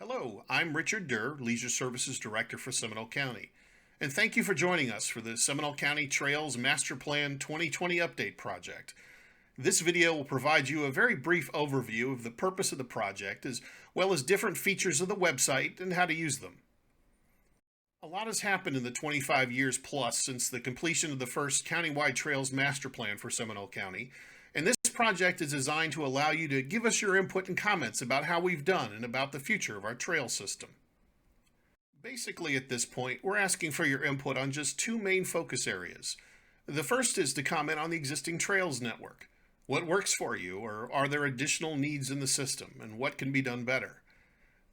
Hello, I'm Richard Durr, Leisure Services Director for Seminole County, and thank you for joining us for the Seminole County Trails Master Plan 2020 Update Project. This video will provide you a very brief overview of the purpose of the project, as well as different features of the website and how to use them. A lot has happened in the 25 years plus since the completion of the first Countywide Trails Master Plan for Seminole County, and this project is designed to allow you to give us your input and comments about how we've done and about the future of our trail system. Basically, at this point, we're asking for your input on just two main focus areas. The first is to comment on the existing trails network. What works for you, or are there additional needs in the system, and what can be done better?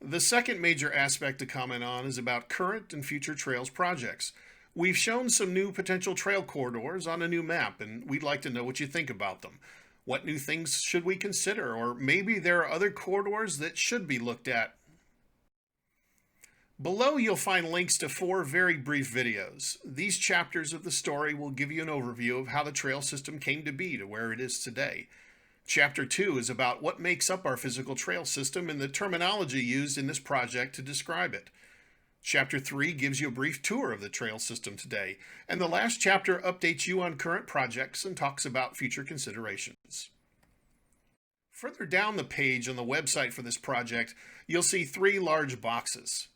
The second major aspect to comment on is about current and future trails projects. We've shown some new potential trail corridors on a new map, and we'd like to know what you think about them. What new things should we consider, or maybe there are other corridors that should be looked at? Below you'll find links to 4 very brief videos. These chapters of the story will give you an overview of how the trail system came to be to where it is today. Chapter 2 is about what makes up our physical trail system and the terminology used in this project to describe it. Chapter 3 gives you a brief tour of the trail system today, and the last chapter updates you on current projects and talks about future considerations. Further down the page on the website for this project, you'll see 3 large boxes.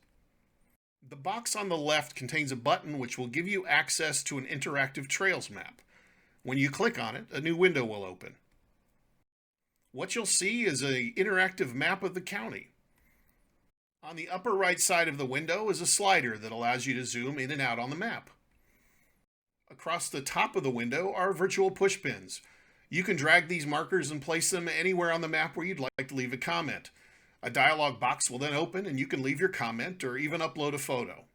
The box on the left contains a button which will give you access to an interactive trails map. When you click on it, a new window will open. What you'll see is an interactive map of the county. On the upper right side of the window is a slider that allows you to zoom in and out on the map. Across the top of the window are virtual push pins. You can drag these markers and place them anywhere on the map where you'd like to leave a comment. A dialog box will then open and you can leave your comment or even upload a photo.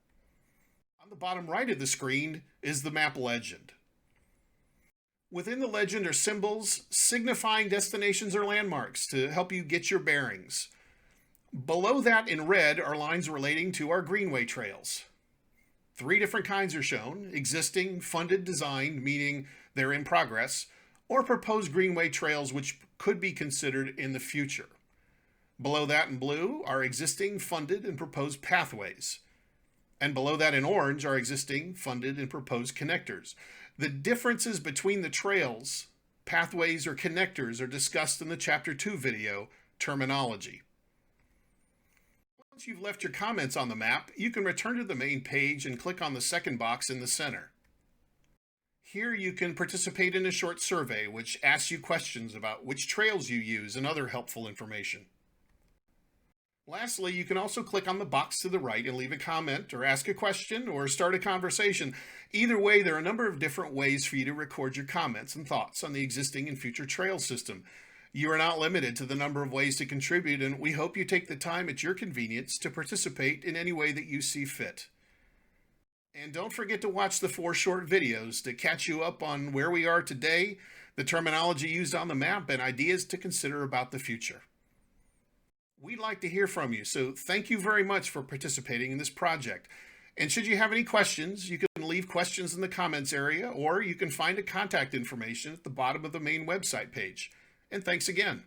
On the bottom right of the screen is the map legend. Within the legend are symbols signifying destinations or landmarks to help you get your bearings. Below that in red are lines relating to our greenway trails. 3 different kinds are shown: existing, funded, designed, meaning they're in progress, or proposed greenway trails which could be considered in the future. Below that in blue are existing, funded, and proposed pathways. And below that in orange are existing, funded, and proposed connectors. The differences between the trails, pathways, or connectors are discussed in the Chapter 2 video, Terminology. Once you've left your comments on the map, you can return to the main page and click on the second box in the center. Here you can participate in a short survey which asks you questions about which trails you use and other helpful information. Lastly, you can also click on the box to the right and leave a comment or ask a question or start a conversation. Either way, there are a number of different ways for you to record your comments and thoughts on the existing and future trail system. You are not limited to the number of ways to contribute, and we hope you take the time at your convenience to participate in any way that you see fit. And don't forget to watch the 4 short videos to catch you up on where we are today, the terminology used on the map, and ideas to consider about the future. We'd like to hear from you, so thank you very much for participating in this project. And should you have any questions, you can leave questions in the comments area, or you can find a contact information at the bottom of the main website page. And thanks again.